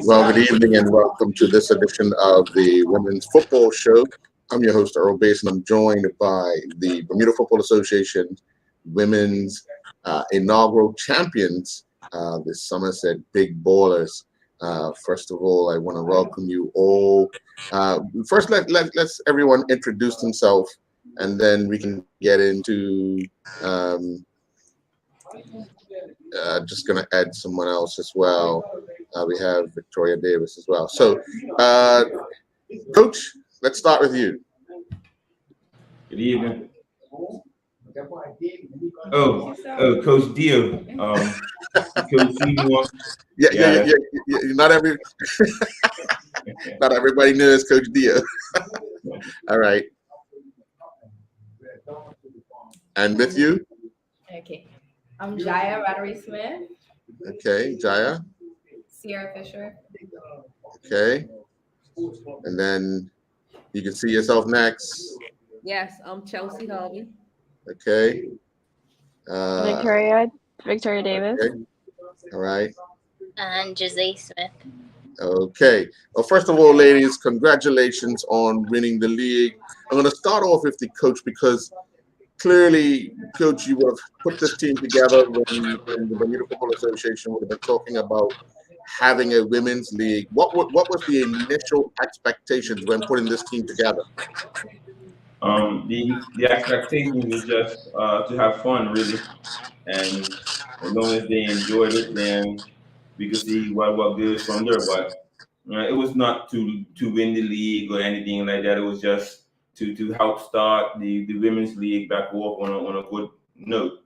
Well, good evening and welcome to this edition of the Women's Football Show. I'm your host, Earl Bass, and I'm joined by the Bermuda Football Association Women's inaugural champions this summer, said Big Ballers. First of all, I want to welcome you all. First, let's everyone introduce themselves, and then we can get into just going to add someone else as well. We have Victoria Davis as well. So, Coach, let's start with you. Good evening. Coach Dio. Coach Seymour. Yeah. Not everybody knows Coach Dio. All right. And with you? Okay. I'm Jaya Roddery-Smith. Okay, Jaya. Sierra Fisher. Okay. And then you can see yourself next. Yes, I'm Chelsea Harvey. Okay. Victoria Davis. Okay. All right. And Jose Smith. Okay. Well, first of all, ladies, congratulations on winning the league. I'm going to start off with the coach because clearly, Coach, you would have put this team together when the Bermuda Football Association would have been talking about having a women's league. What was the initial expectations when putting this team together? The expectation was just to have fun, really, and as long as they enjoyed it, then we could see what goes from there. But it was not to win the league or anything like that. It was just to help start the women's league back off on a good note.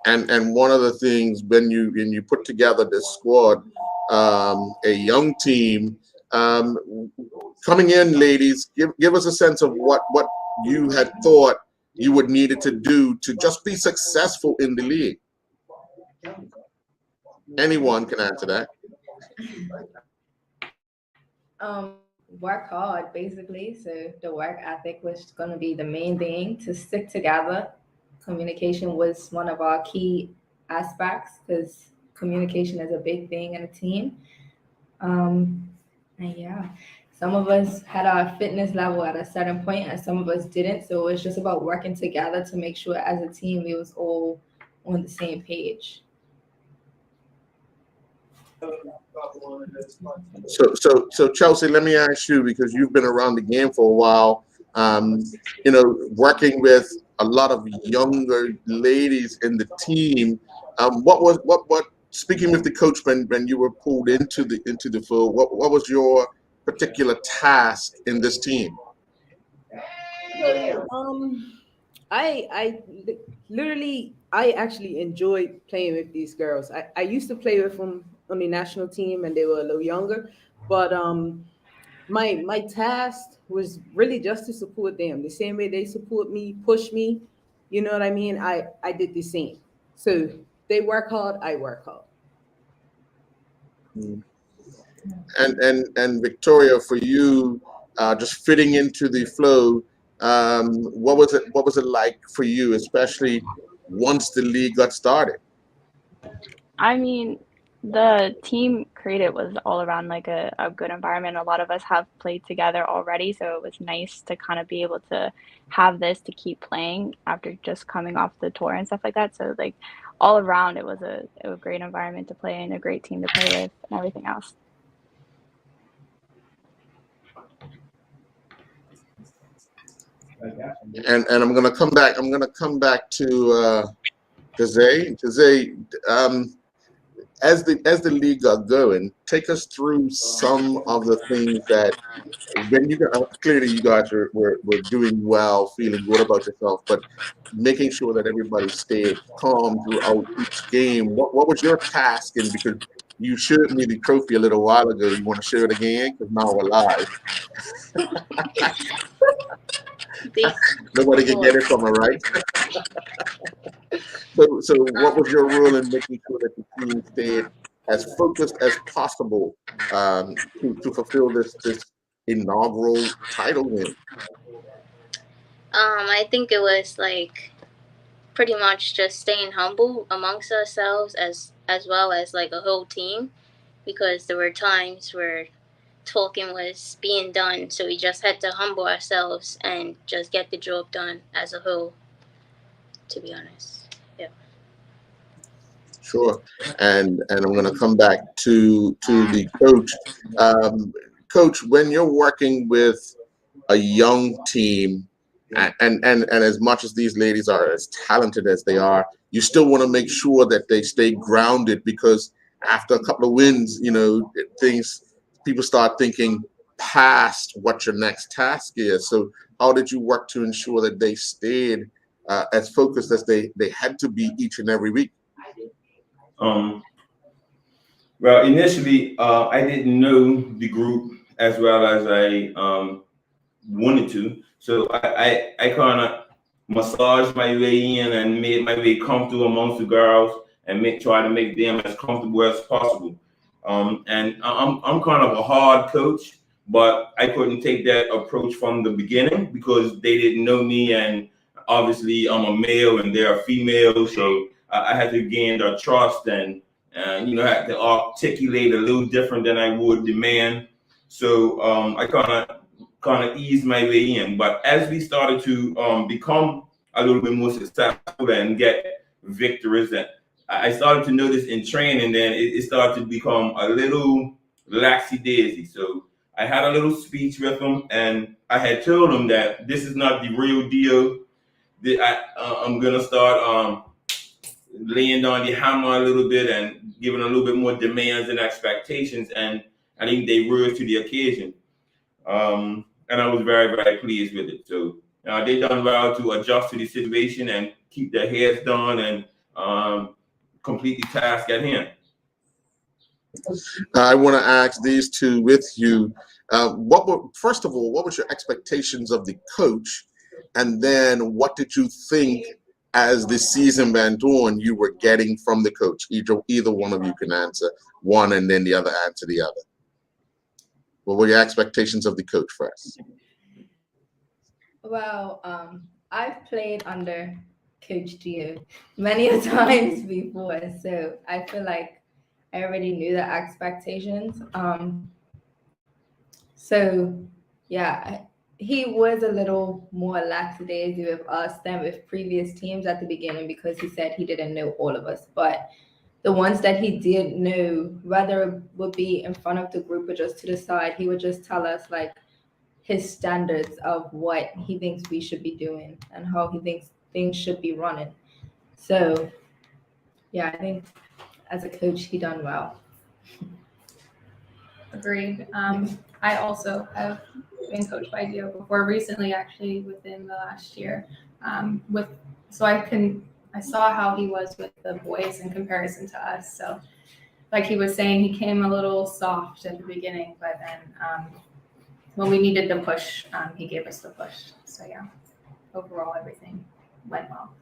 And one of the things when you put together this squad, a young team coming in, ladies, give us a sense of what you had thought you would needed to do to just be successful in the league. Anyone can answer that. Work hard, basically. So the work ethic was going to be the main thing, to stick together. Communication was one of our key aspects because communication is a big thing in a team. And yeah, some of us had our fitness level at a certain point and some of us didn't. So it was just about working together to make sure as a team we was all on the same page. So Chelsea, let me ask you, because you've been around the game for a while, working with a lot of younger ladies in the team. What speaking with the coach when you were pulled into the field, what was your particular task in this team? I actually enjoyed playing with these girls. I used to play with them on the national team and they were a little younger, but my task was really just to support them the same way they support me, push me. You know what I mean? I did the same. So they work hard, I work hard. And Victoria, for you, just fitting into the flow, what was it like for you, especially once the league got started? I mean, the team created was all around like a good environment. A lot of us have played together already, so it was nice to kind of be able to have this to keep playing after just coming off the tour and stuff like that. So like all around, it was a great environment to play in, a great team to play with, and everything else. And I'm gonna come back. I'm gonna come back to Jose. Jose, as the league got going, take us through some of the things that when you got, clearly you guys were doing well, feeling good about yourself, but making sure that everybody stayed calm throughout each game. What was your task? And because You showed me the trophy a little while ago. You want to show it again? Because now we're live. They, Nobody can get it from her, right? So what was your role in making sure that the team stayed as focused as possible to fulfill this inaugural title win? I think it was like pretty much just staying humble amongst ourselves as well as like a whole team, because there were times where talking was being done, so we just had to humble ourselves and just get the job done as a whole. To be honest, yeah. Sure. And I'm going to come back to the coach. Coach, when you're working with a young team, and as much as these ladies are as talented as they are, you still want to make sure that they stay grounded, because after a couple of wins, things people start thinking past what your next task is. So how did you work to ensure that they stayed as focused as they had to be each and every week? Um, well, initially, I didn't know the group as well as I wanted to. So I kind of massaged my way in and made my way comfortable amongst the girls and try to make them as comfortable as possible. And I'm kind of a hard coach, but I couldn't take that approach from the beginning because they didn't know me, and obviously I'm a male and they're female, so I had to gain their trust and had to articulate a little different than I would demand. So I kind of eased my way in. But as we started to become a little bit more successful and get victories, and I started to notice in training, then it started to become a little laxy daisy. So I had a little speech with them, and I had told them that this is not the real deal. That I'm gonna start laying down the hammer a little bit and giving a little bit more demands and expectations, and I think they rose to the occasion. And I was very, very pleased with it. So they done well to adjust to the situation and keep their heads down and complete the task at hand. I want to ask these two with you. First of all, what was your expectations of the coach? And then what did you think as the season went on you were getting from the coach? Either one of you can answer one and then the other answer the other. What were your expectations of the coach first? Well, I've played under Coach Gio many a times before, so I feel like I already knew the expectations. So yeah, he was a little more lackadaisy with us than with previous teams at the beginning because he said he didn't know all of us. But the ones that he did know, whether it would be in front of the group or just to the side, he would just tell us like his standards of what he thinks we should be doing and how he thinks things should be running. So yeah, I think as a coach, he done well. Agreed. I also have been coached by Dio before, recently actually within the last year. I saw how he was with the boys in comparison to us. So like he was saying, he came a little soft at the beginning, but then when we needed the push, he gave us the push. So yeah, overall everything went well.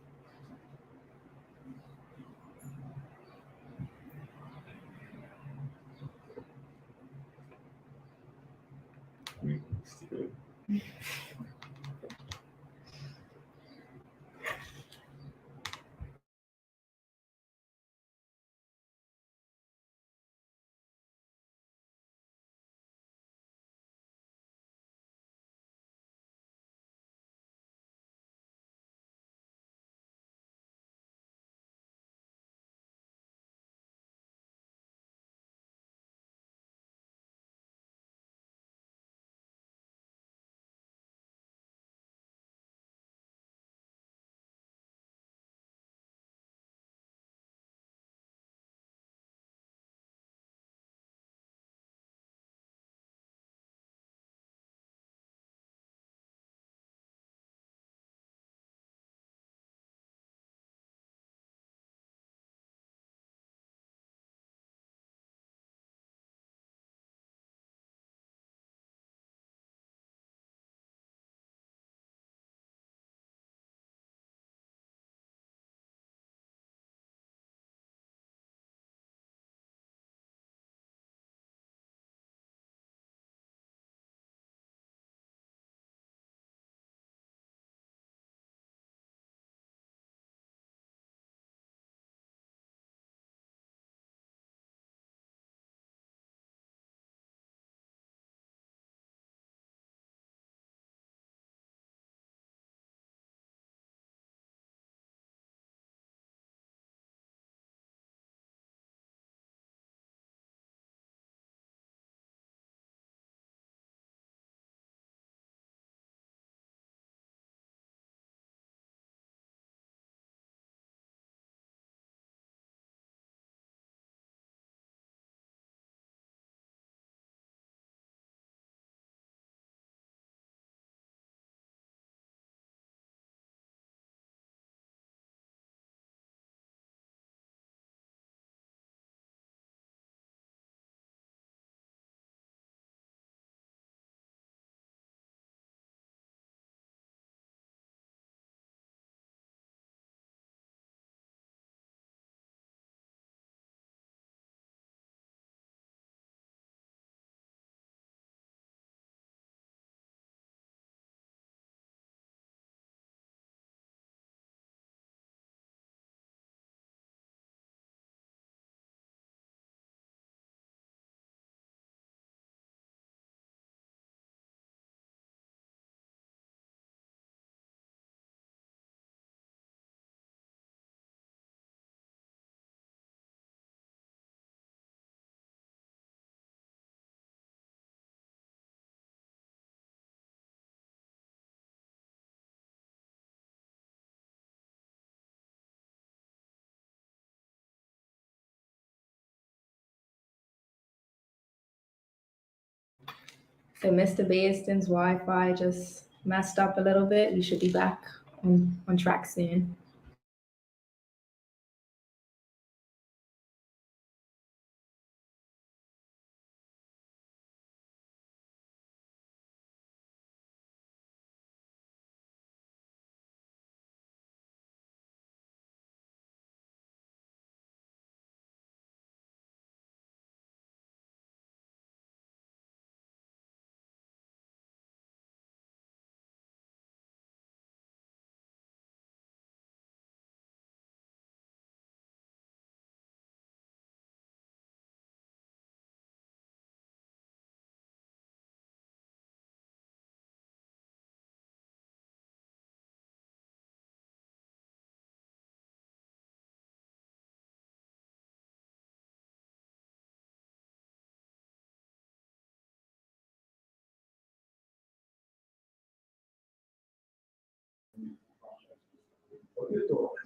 So Mr. Baston's Wi-Fi just messed up a little bit. We should be back on track soon.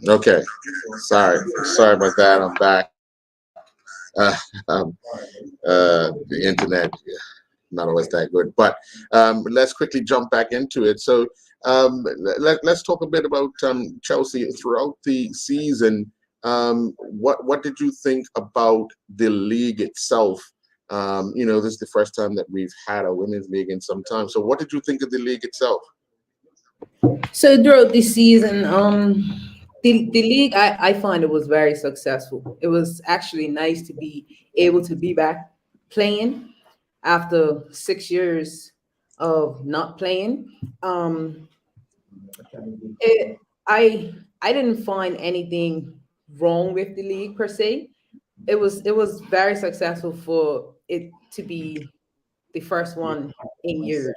Okay, sorry about that. I'm back. Uh, um, the internet not always that good, but let's quickly jump back into it. So let's talk a bit about Chelsea throughout the season. What did you think about the league itself? This is the first time that we've had a women's league in some time. So what did you think of the league itself? So throughout this season, the league, I find it was very successful. It was actually nice to be able to be back playing after 6 years of not playing. Um, it, I didn't find anything wrong with the league per se. It was very successful for it to be the first one in years.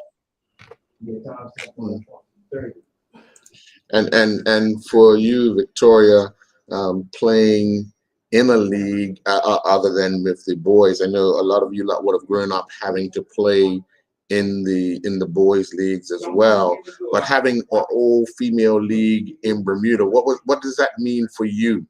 And for you, Victoria, playing in a league other than with the boys, I know a lot of you lot would have grown up having to play in the boys leagues as well. But having an all female league in Bermuda, what does that mean for you?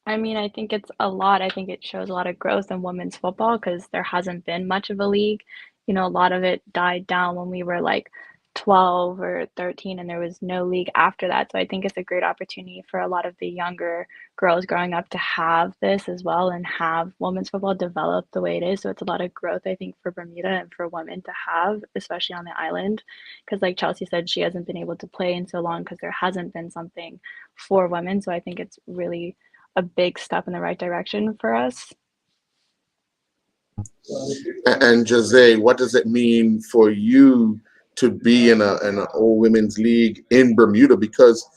I mean, I think it's a lot. I think it shows a lot of growth in women's football because there hasn't been much of a league. You know, a lot of it died down when we were like 12 or 13, and there was no league after that. So I think it's a great opportunity for a lot of the younger girls growing up to have this as well and have women's football develop the way it is. So it's a lot of growth, I think, for Bermuda and for women to have, especially on the island. Because, like Chelsea said, she hasn't been able to play in so long because there hasn't been something for women. So I think it's really a big step in the right direction for us. And Jose, what does it mean for you to be in an all women's league in Bermuda? Because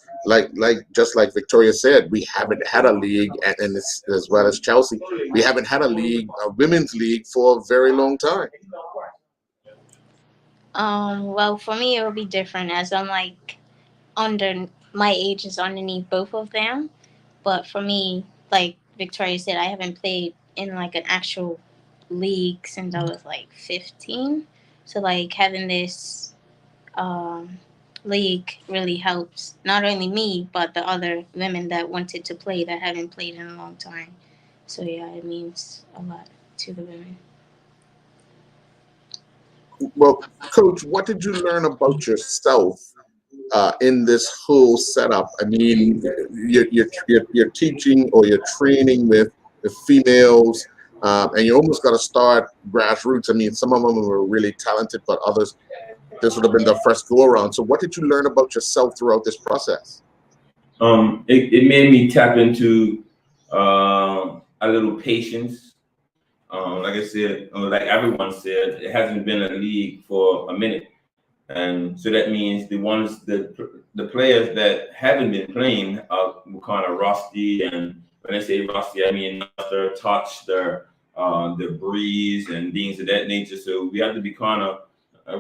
just like Victoria said, we haven't had a league, and it's, as well as Chelsea, we haven't had a women's league for a very long time. Well, for me, it will be different as I'm like under my age is underneath both of them. But for me, like Victoria said, I haven't played in like an actual league since I was like 15. So like having this um, league really helps not only me but the other women that wanted to play that haven't played in a long time. So yeah, it means a lot to the women. Well, Coach, what did you learn about yourself in this whole setup? I mean, you're teaching or you're training with the females, and you almost got to start grassroots. I mean, some of them were really talented, but others, this would have been their first go around. So, what did you learn about yourself throughout this process? It made me tap into a little patience. Like I said, like everyone said, it hasn't been a league for a minute. And so that means the players that haven't been playing are kind of rusty. And when I say rusty, I mean not their touch, their breeze and things of that nature. So we have to be kind of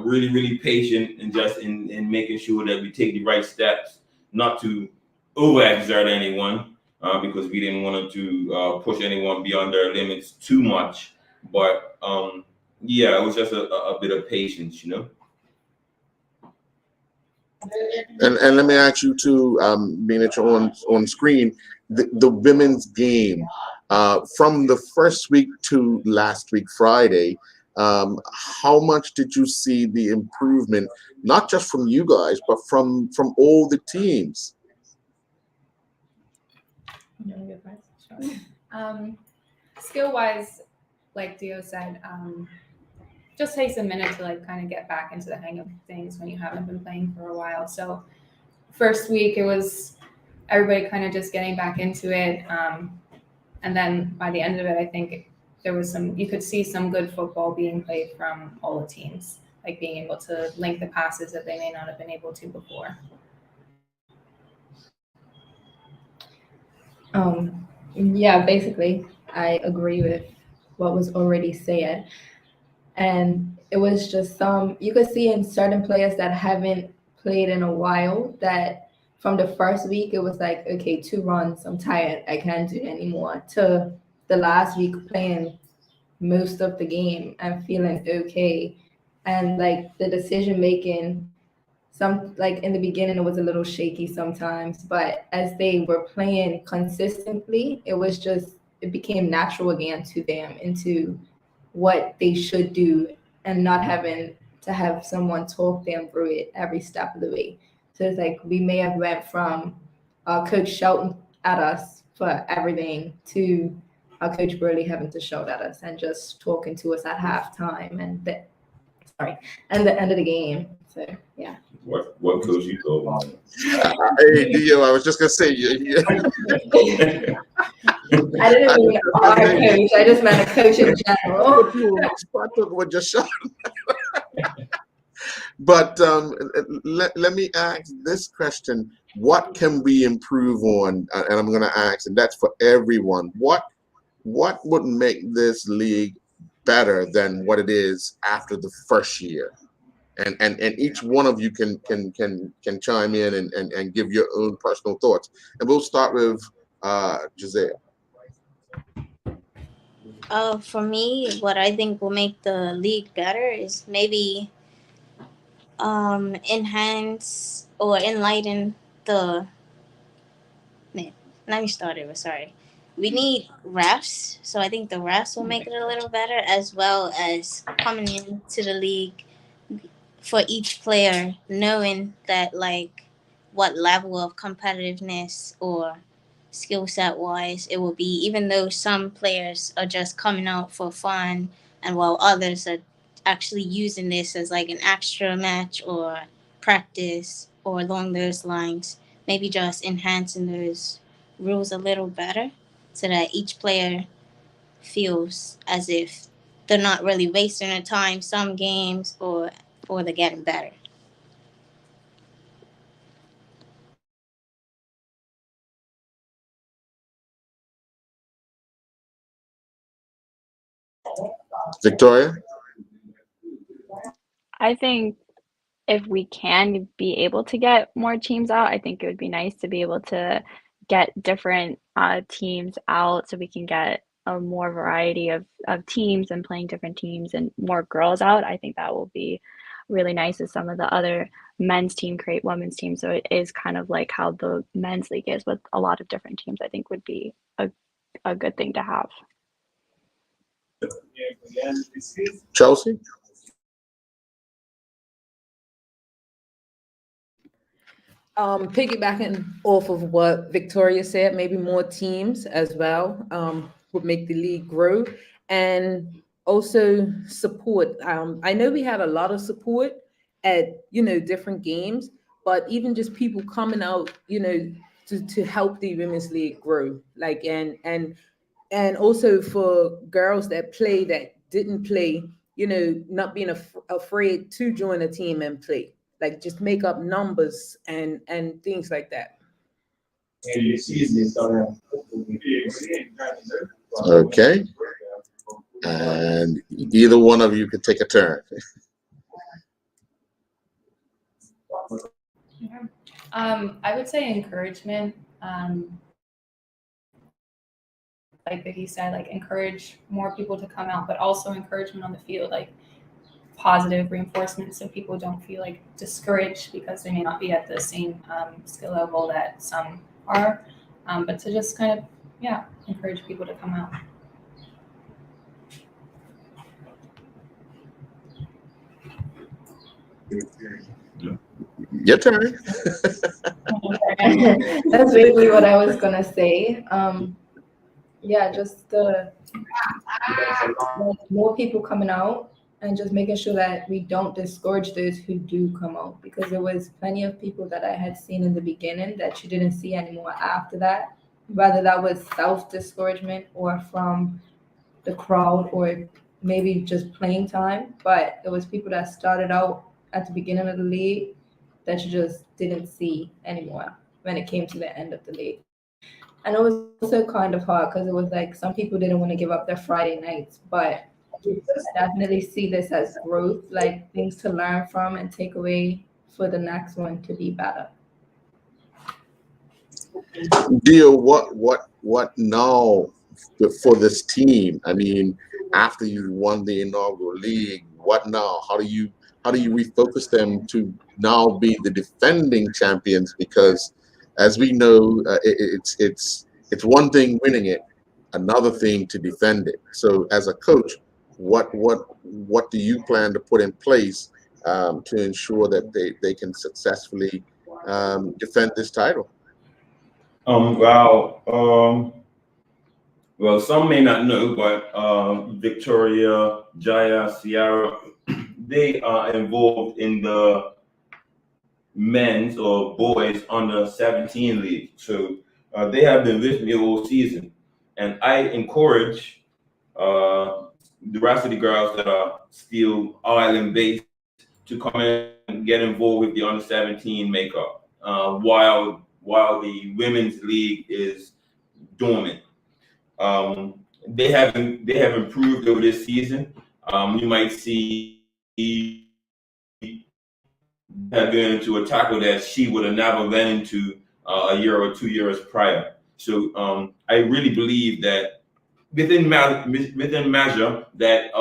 really, really patient and just in making sure that we take the right steps, not to overexert anyone, because we didn't want to push anyone beyond their limits too much. But yeah, it was just a bit of patience, you know. And let me ask you too, being that you're on screen, the women's game from the first week to last week Friday. How much did you see the improvement, not just from you guys, but from all the teams? You wanna go first? Sure. Skill-wise, like Dio said, just takes a minute to like kind of get back into the hang of things when you haven't been playing for a while. So first week it was everybody kind of just getting back into it, and then by the end of it, I think there was you could see some good football being played from all the teams, like being able to link the passes that they may not have been able to before. Yeah, basically, I agree with what was already said. And it was just you could see in certain players that haven't played in a while that from the first week, it was like, okay, 2 runs, I'm tired, I can't do it anymore, to the last week playing most of the game and feeling okay. And like the decision making, like in the beginning it was a little shaky sometimes, but as they were playing consistently, it became natural again to them into what they should do, and not having to have someone talk them through it every step of the way. So it's like we may have went from our coach shouting at us for everything to our coach Burley having to shout at us and just talking to us at halftime and the end of the game. So yeah. What coach you told on? Hey, Dio, I was just gonna say, I didn't mean our coach. I just meant a coach in general. I took what just shot. But let me ask this question: what can we improve on? And I'm going to ask, and that's for everyone. What would make this league better than what it is after the first year? And each one of you can chime in and give your own personal thoughts. And we'll start with Giselle. For me, what I think will make the league better is maybe enhance or enlighten the. Let me start over. Sorry. We need refs, so I think the refs will make it a little better, as well as coming into the league for each player knowing that like what level of competitiveness or skill set wise it will be, even though some players are just coming out for fun and while others are actually using this as like an extra match or practice or along those lines. Maybe just enhancing those rules a little better so that each player feels as if they're not really wasting their time some games, or they're getting better. Victoria? I think if we can be able to get more teams out, I think it would be nice to be able to get different teams out so we can get a more variety of teams and playing different teams and more girls out. I think that will be really nice as some of the other men's team create women's teams. So it is kind of like how the men's league is with a lot of different teams. I think would be a good thing to have. Chelsea? Piggybacking off of what Victoria said, maybe more teams as well would make the league grow, and also support. I know we had a lot of support at different games, but even just people coming out, to help the women's league grow, like and also for girls that didn't play, not being afraid to join a team and play, like just make up numbers and things like that. Okay. And either one of you could take a turn. I would say encouragement. Like Vicky said, like encourage more people to come out, but also encouragement on the field, like positive reinforcement, so people don't feel like discouraged because they may not be at the same skill level that some are, but to just kind of encourage people to come out. Your turn. That's basically what I was gonna say. Yeah, just like more people coming out and just making sure that we don't discourage those who do come out, because there was plenty of people that I had seen in the beginning that you didn't see anymore after that, whether that was self discouragement or from the crowd or maybe just playing time. But it was people that started out at the beginning of the league that you just didn't see anymore when it came to the end of the league. And it was also kind of hard because it was like some people didn't want to give up their Friday nights, but I definitely see this as growth, like things to learn from and take away for the next one to be better. Dio, what now for this team? I mean, after you won the inaugural league, what now? How do you refocus them to now be the defending champions? Because as we know, it's one thing winning it, another thing to defend it. So as a coach, what do you plan to put in place to ensure that they can successfully defend this title? Well, well, some may not know, but Victoria, Jaya, Sierra, they are involved in the men's or boys under 17 league. So they have been with me all season, and I encourage the rest of the girls that are still island based to come in and get involved with the under 17 makeup, while the women's league is dormant. They have improved over this season. You might see have been into a tackle that she would have never been into a year or 2 years prior. So I really believe that within measure that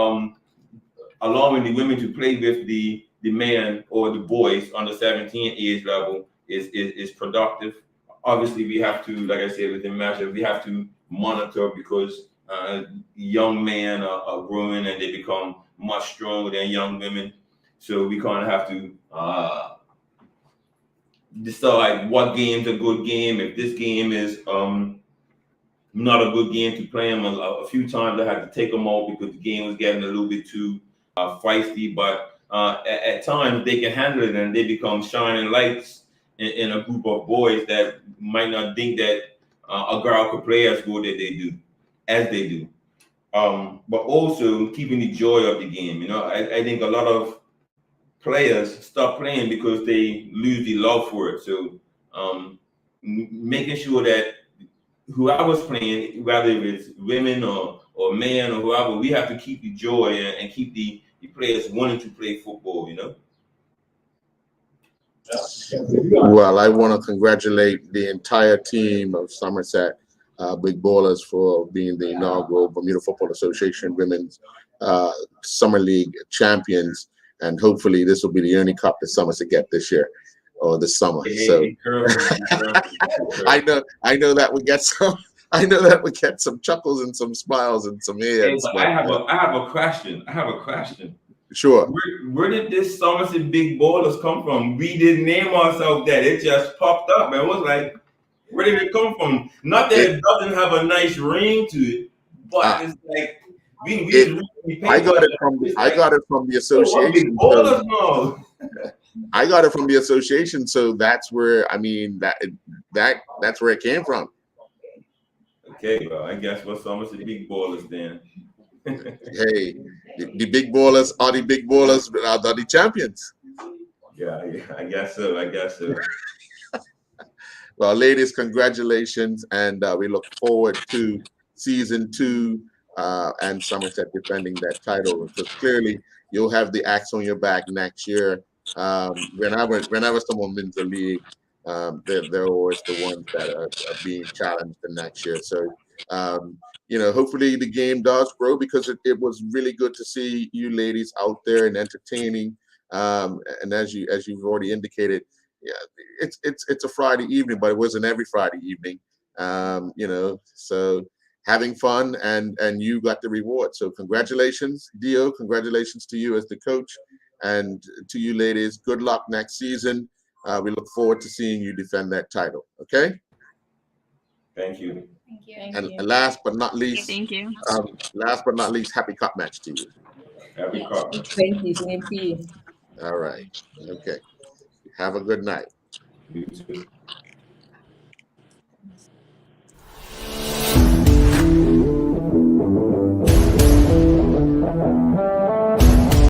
allowing the women to play with the men or the boys on the 17 age level is productive. Obviously, we have to, like I said, within measure, we have to monitor because young men are growing and they become much stronger than young women. So we kind of have to decide what game's a good game. If this game is not a good game to play them, a few times I had to take them out because the game was getting a little bit too feisty. But at times they can handle it and they become shining lights in a group of boys that might not think that a girl could play as good as they do. But also keeping the joy of the game. You know, I think a lot of players stop playing because they lose the love for it. So making sure that whoever's playing, whether it's women or men or whoever, we have to keep the joy and keep the players wanting to play football, you know? Well, I want to congratulate the entire team of Somerset Big Ballers for being the inaugural Bermuda Football Association Women's Summer League champions, and hopefully this will be the only cup that Somerset get this year or this summer. So I know that would get some. I know that would get some chuckles and some smiles and some heads. But I have a question. Sure. Where did this Somerset Big Ballers come from? We didn't name ourselves that. It just popped up and it was like, where did it come from? Not that it doesn't have a nice ring to it, but it's like I got it from the association. I got it from the association, so that's where that's where it came from. Okay, well, I guess we're Somerset Big Ballers then. Hey, the big ballers are the big ballers, are the champions. Yeah, I guess so. Well, ladies, congratulations, and we look forward to season 2 and Somerset defending that title. Because clearly, you'll have the axe on your back next year. Whenever someone wins the league, they're always the ones that are being challenged the next year. So, hopefully the game does grow, because it was really good to see you ladies out there and entertaining. And as you've already indicated, yeah, it's a Friday evening, but it wasn't every Friday evening. So having fun and you got the reward. So congratulations, Dio. Congratulations to you as the coach. And to you ladies, good luck next season. We look forward to seeing you defend that title. Okay. Thank you. Thank you. And last but not least, Thank you. happy cup match to you. Happy Yes. cup. Thank you, same to you. All right. Okay. Have a good night. You too.